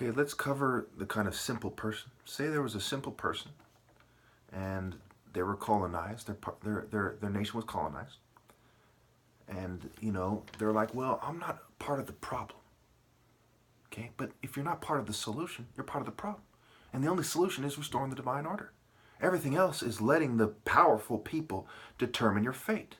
Okay, let's cover the kind of simple person. Say there was a simple person, and they were colonized. Their nation was colonized, and they're like, well, I'm not part of the problem. Okay, but if you're not part of the solution, you're part of the problem, and the only solution is restoring the divine order. Everything else is letting the powerful people determine your fate.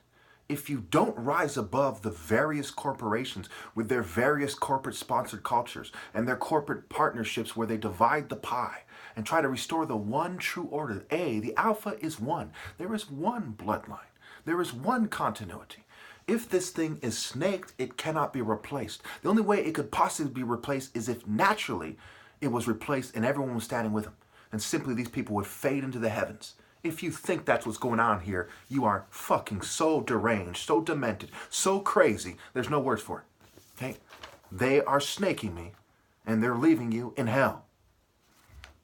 If you don't rise above the various corporations with their various corporate sponsored cultures and their corporate partnerships where they divide the pie and try to restore the one true order, the alpha is one. There is one bloodline. There is one continuity. If this thing is snaked, it cannot be replaced. The only way it could possibly be replaced is if naturally it was replaced and everyone was standing with him. And simply these people would fade into the heavens. If you think that's what's going on here, you are fucking so deranged, so demented, so crazy. There's no words for it. Okay? They are snaking me, and they're leaving you in hell.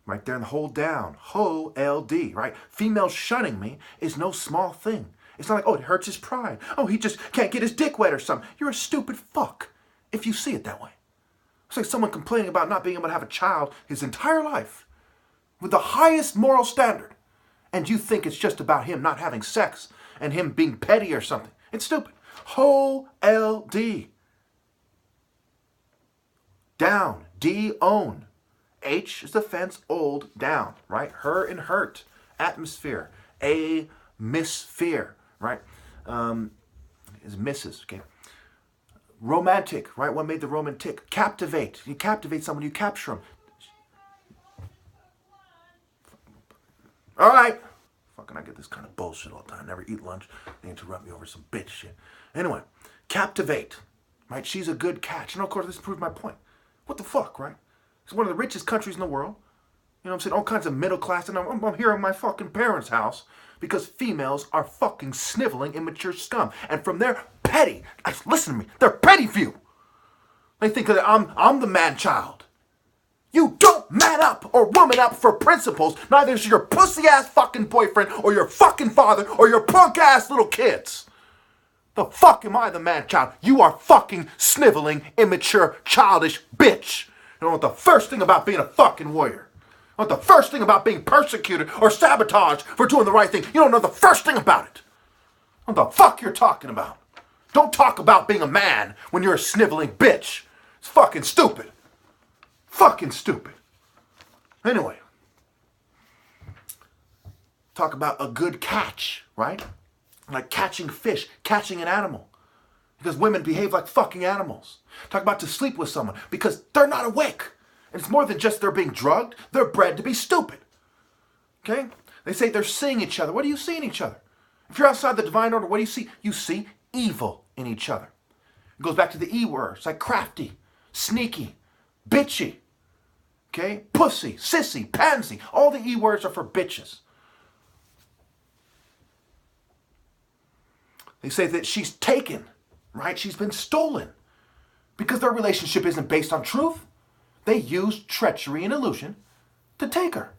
Right there in the hold down. Ho-L-D, right? Female shunning me is no small thing. It's not like, oh, it hurts his pride. Oh, he just can't get his dick wet or something. You're a stupid fuck if you see it that way. It's like someone complaining about not being able to have a child his entire life with the highest moral standard. And you think it's just about him not having sex and him being petty or something. It's stupid. Ho-L-D. Down. D-own. H is the fence, old, down, right? Her and hurt. Atmosphere. A-misphere, right? Is Mrs., okay? Romantic, right? What made the Roman tick? Captivate. You captivate someone, you capture them. All right. Fucking I get this kind of bullshit all the time. Never eat lunch. They interrupt me over some bitch shit. Anyway, captivate. Right? She's a good catch. Of course, this proves my point. What the fuck, right? It's one of the richest countries in the world. You know what I'm saying? All kinds of middle class. And I'm here in my fucking parents' house because females are fucking sniveling immature scum. And from their petty, listen to me, their petty view, they think that I'm the man-child. You don't man up or woman up for principles. Neither is your pussy-ass fucking boyfriend or your fucking father or your punk-ass little kids. The fuck am I the man-child? You are fucking sniveling, immature, childish bitch. You don't know what the first thing about being a fucking warrior. You don't know what the first thing about being persecuted or sabotaged for doing the right thing. You don't know the first thing about it. What the fuck you're talking about? Don't talk about being a man when you're a sniveling bitch. It's fucking stupid. Fucking stupid. Anyway, talk about a good catch, right? Like catching fish, catching an animal. Because women behave like fucking animals. Talk about to sleep with someone because they're not awake. And it's more than just they're being drugged. They're bred to be stupid. Okay? They say they're seeing each other. What do you see in each other? If you're outside the divine order, what do you see? You see evil in each other. It goes back to the E words like crafty, sneaky, bitchy. Okay? Pussy, sissy, pansy. All the E words are for bitches. They say that she's taken, right? She's been stolen. Because their relationship isn't based on truth. They use treachery and illusion to take her.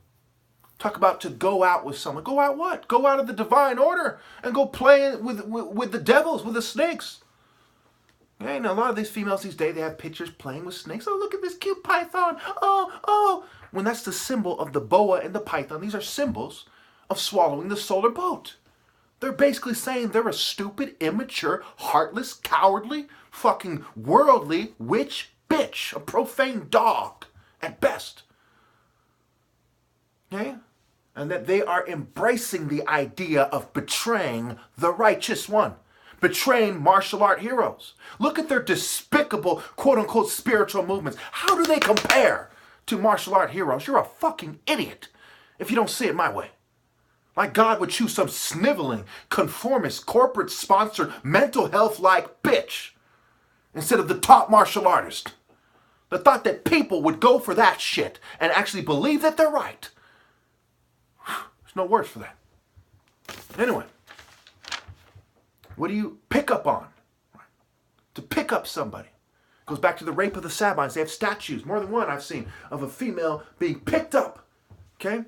Talk about to go out with someone. Go out what? Go out of the divine order and go play with the devils, with the snakes. Yeah, you know, a lot of these females these days, they have pictures playing with snakes. Oh, look at this cute python. Oh. When that's the symbol of the boa and the python. These are symbols of swallowing the solar boat. They're basically saying they're a stupid, immature, heartless, cowardly, fucking worldly witch bitch. A profane dog at best. Okay? And that they are embracing the idea of betraying the righteous one. Betraying martial art heroes. Look at their despicable, quote-unquote, spiritual movements. How do they compare to martial art heroes? You're a fucking idiot if you don't see it my way. Like God would choose some sniveling, conformist, corporate-sponsored, mental health-like bitch instead of the top martial artist. The thought that people would go for that shit and actually believe that they're right. There's no words for that. Anyway. What do you pick up on? To pick up somebody. Goes back to the rape of the Sabines. They have statues, more than one I've seen, of a female being picked up. Okay?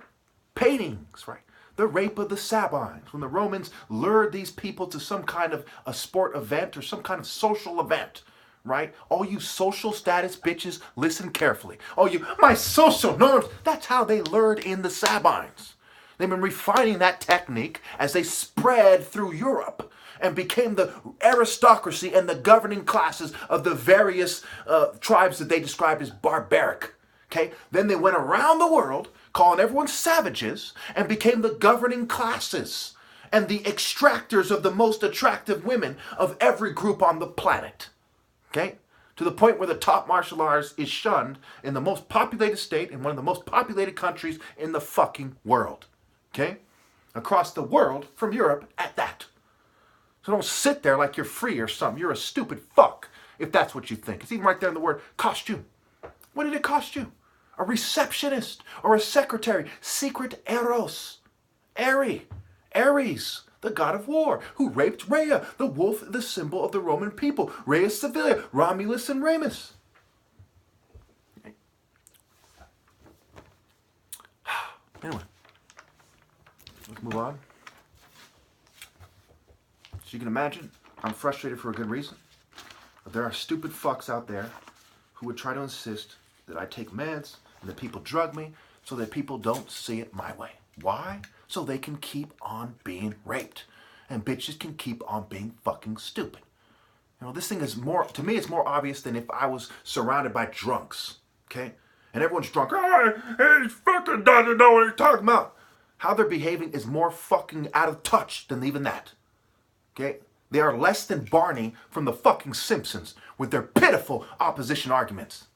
Paintings, right? The rape of the Sabines. When the Romans lured these people to some kind of a sport event or some kind of social event. right? All you social status bitches, listen carefully. All you, my social norms, that's how they lured in the Sabines. They've been refining that technique as they spread through Europe and became the aristocracy and the governing classes of the various tribes that they described as barbaric. Okay? Then they went around the world calling everyone savages and became the governing classes and the extractors of the most attractive women of every group on the planet. Okay? To the point where the top martial arts is shunned in the most populated state in one of the most populated countries in the fucking world. Okay? Across the world, from Europe, at that. So don't sit there like you're free or something. You're a stupid fuck if that's what you think. It's even right there in the word costume. What did it cost you? A receptionist or a secretary. Secret Eros. Ares, the god of war, who raped Rhea, the wolf, the symbol of the Roman people. Rhea Sevilla, Romulus and Remus. Anyway, let's move on. So you can imagine, I'm frustrated for a good reason. But there are stupid fucks out there who would try to insist that I take meds and that people drug me so that people don't see it my way. Why? So they can keep on being raped. And bitches can keep on being fucking stupid. You know, this thing is more, to me, it's more obvious than if I was surrounded by drunks. Okay? And everyone's drunk. Oh, he fucking doesn't know what he's talking about. How they're behaving is more fucking out of touch than even that. Okay? They are less than Barney from the fucking Simpsons with their pitiful opposition arguments.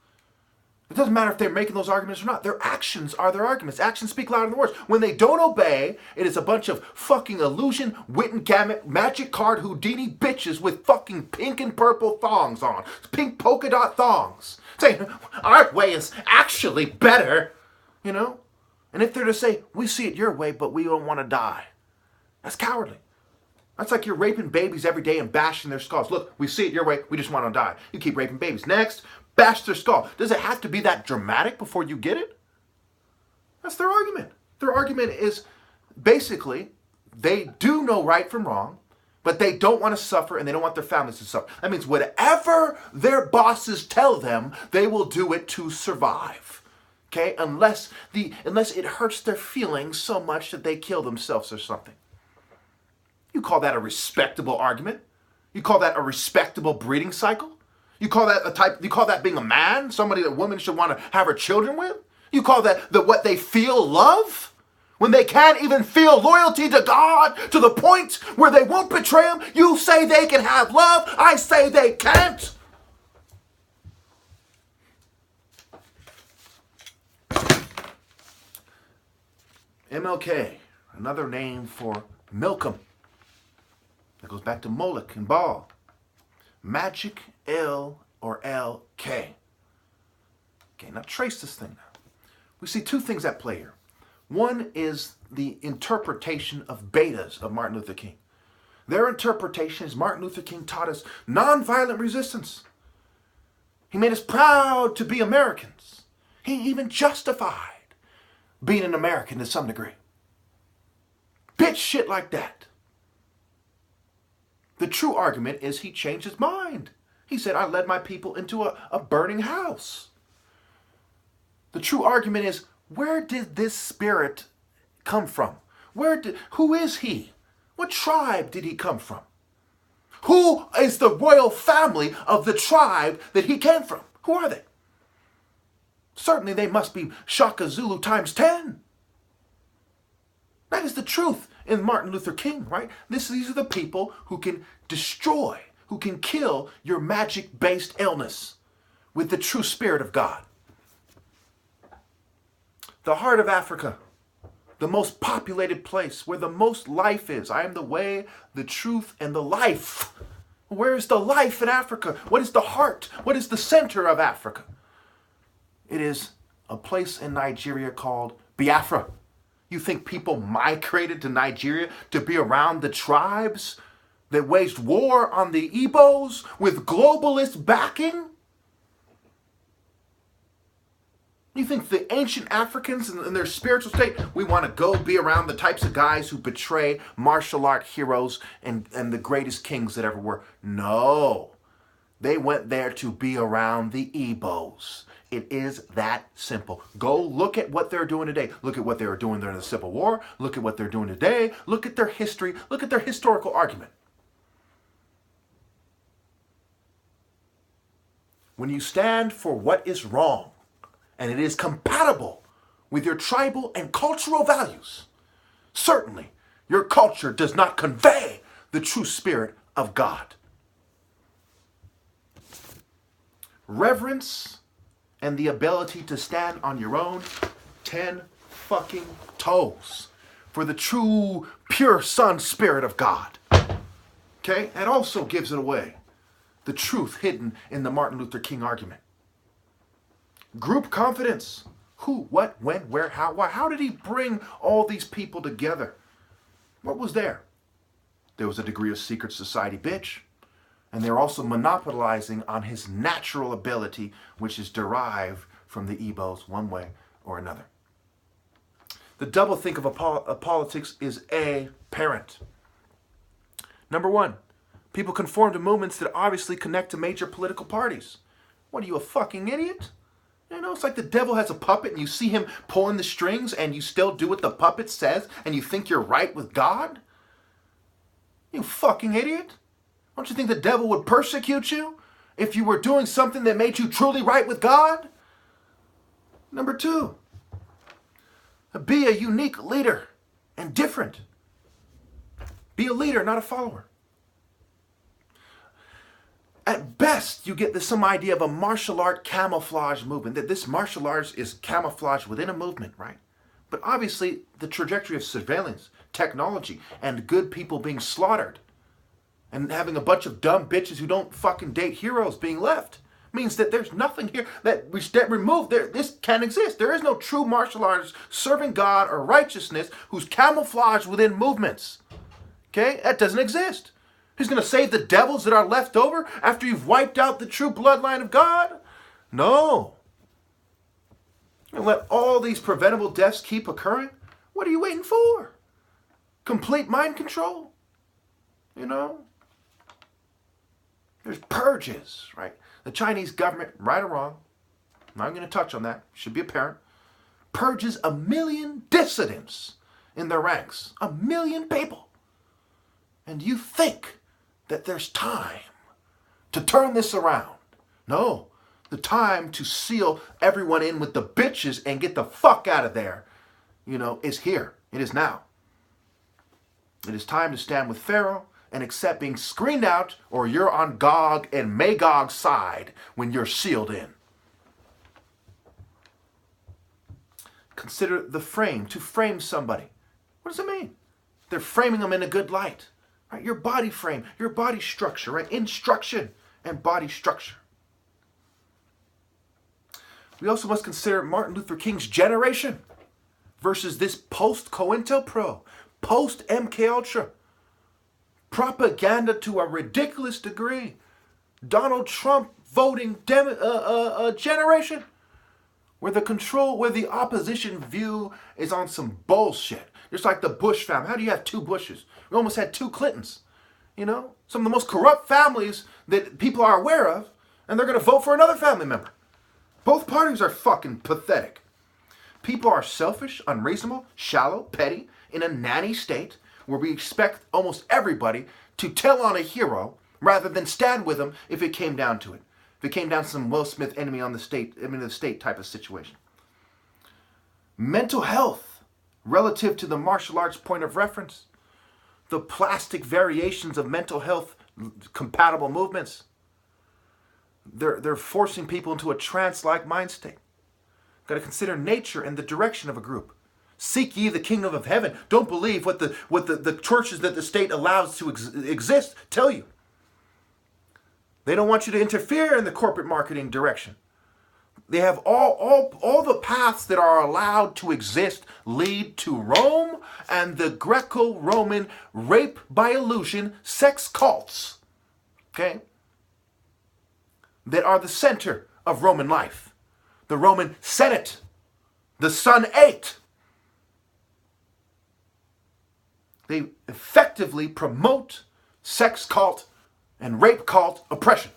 It doesn't matter if they're making those arguments or not. Their actions are their arguments. Actions speak louder than words. When they don't obey, it is a bunch of fucking illusion, Witten Gamut, magic card Houdini bitches with fucking pink and purple thongs on. Pink polka dot thongs. Saying, our way is actually better. You know? And if they're to say, we see it your way, but we don't want to die. That's cowardly. That's like you're raping babies every day and bashing their skulls. Look, we see it your way, we just want to die. You keep raping babies. Next, bash their skull. Does it have to be that dramatic before you get it? That's their argument. Their argument is basically they do know right from wrong, but they don't want to suffer and they don't want their families to suffer. That means whatever their bosses tell them, they will do it to survive. Okay? Unless it hurts their feelings so much that they kill themselves or something. You call that a respectable argument? You call that a respectable breeding cycle? You call that being a man? Somebody that women should want to have her children with? You call that what they feel love? When they can't even feel loyalty to God to the point where they won't betray him, you say they can have love, I say they can't. MLK, another name for Milkum. That goes back to Moloch and Baal. Magic L or LK. Okay, now trace this thing now. We see two things at play here. One is the interpretation of betas of Martin Luther King. Their interpretation is Martin Luther King taught us nonviolent resistance. He made us proud to be Americans. He even justified being an American to some degree. Bitch shit like that. The true argument is he changed his mind. He said, I led my people into a burning house. The true argument is, where did this spirit come from? Who is he? What tribe did he come from? Who is the royal family of the tribe that he came from? Who are they? Certainly they must be Shaka Zulu times 10. That is the truth in Martin Luther King, right? These are the people who can destroy, who can kill your magic-based illness with the true spirit of God. The heart of Africa, the most populated place where the most life is. I am the way, the truth, and the life. Where is the life in Africa? What is the heart? What is the center of Africa? It is a place in Nigeria called Biafra. You think people migrated to Nigeria to be around the tribes that waged war on the Igbos with globalist backing? You think the ancient Africans in their spiritual state, we want to go be around the types of guys who betray martial art heroes and the greatest kings that ever were? No. They went there to be around the Igbos. It is that simple. Go look at what they're doing today. Look at what they were doing during the Civil War. Look at what they're doing today. Look at their history. Look at their historical argument. When you stand for what is wrong, and it is compatible with your tribal and cultural values, certainly your culture does not convey the true spirit of God. Reverence and the ability to stand on your own 10 fucking toes for the true, pure Son spirit of God. Okay? That also gives it away. The truth hidden in the Martin Luther King argument. Group confidence. Who, what, when, where, how, why? How did he bring all these people together? What was there? There was a degree of secret society bitch. And they're also monopolizing on his natural ability, which is derived from the Igbos one way or another. The doublethink of politics is apparent. Number one, people conform to movements that obviously connect to major political parties. What are you, a fucking idiot? You know, it's like the devil has a puppet and you see him pulling the strings and you still do what the puppet says and you think you're right with God? You fucking idiot. Don't you think the devil would persecute you if you were doing something that made you truly right with God? Number two, be a unique leader and different. Be a leader, not a follower. At best, you get some idea of a martial art camouflage movement, that this martial arts is camouflage within a movement, right? But obviously, the trajectory of surveillance, technology, and good people being slaughtered, and having a bunch of dumb bitches who don't fucking date heroes being left, means that there's nothing here that removed. This can't exist. There is no true martial artist serving God or righteousness who's camouflaged within movements. Okay? That doesn't exist. Who's going to save the devils that are left over after you've wiped out the true bloodline of God? No. And let all these preventable deaths keep occurring? What are you waiting for? Complete mind control? You know? There's purges, right? The Chinese government, right or wrong, I'm not going to touch on that, should be apparent, purges 1 million dissidents in their ranks. 1 million people. And you think that there's time to turn this around. No, the time to seal everyone in with the bitches and get the fuck out of there, you know, is here. It is now. It is time to stand with Pharaoh and accept being screened out, or you're on Gog and Magog's side when you're sealed in. Consider the frame, to frame somebody. What does it mean? They're framing them in a good light. Right? Your body frame, your body structure, right? Instruction and body structure. We also must consider Martin Luther King's generation versus this post-COINTELPRO, post-MKUltra. Propaganda to a ridiculous degree. Donald Trump voting generation, where the opposition view is on some bullshit. Just like the Bush family. How do you have two Bushes? We almost had two Clintons. You know, some of the most corrupt families that people are aware of, and they're going to vote for another family member. Both parties are fucking pathetic. People are selfish, unreasonable, shallow, petty, in a nanny state where we expect almost everybody to tell on a hero rather than stand with him if it came down to it. If it came down to some Will Smith enemy of the state type of situation. Mental health relative to the martial arts point of reference. The plastic variations of mental health compatible movements. They're forcing people into a trance-like mind state. Got to consider nature and the direction of a group. Seek ye the kingdom of heaven. Don't believe what the churches that the state allows to exist tell you. They don't want you to interfere in the corporate marketing direction. They have all the paths that are allowed to exist lead to Rome and the Greco-Roman rape by illusion sex cults. Okay? That are the center of Roman life. The Roman Senate. The Sun ate. They effectively promote sex cult and rape cult oppression.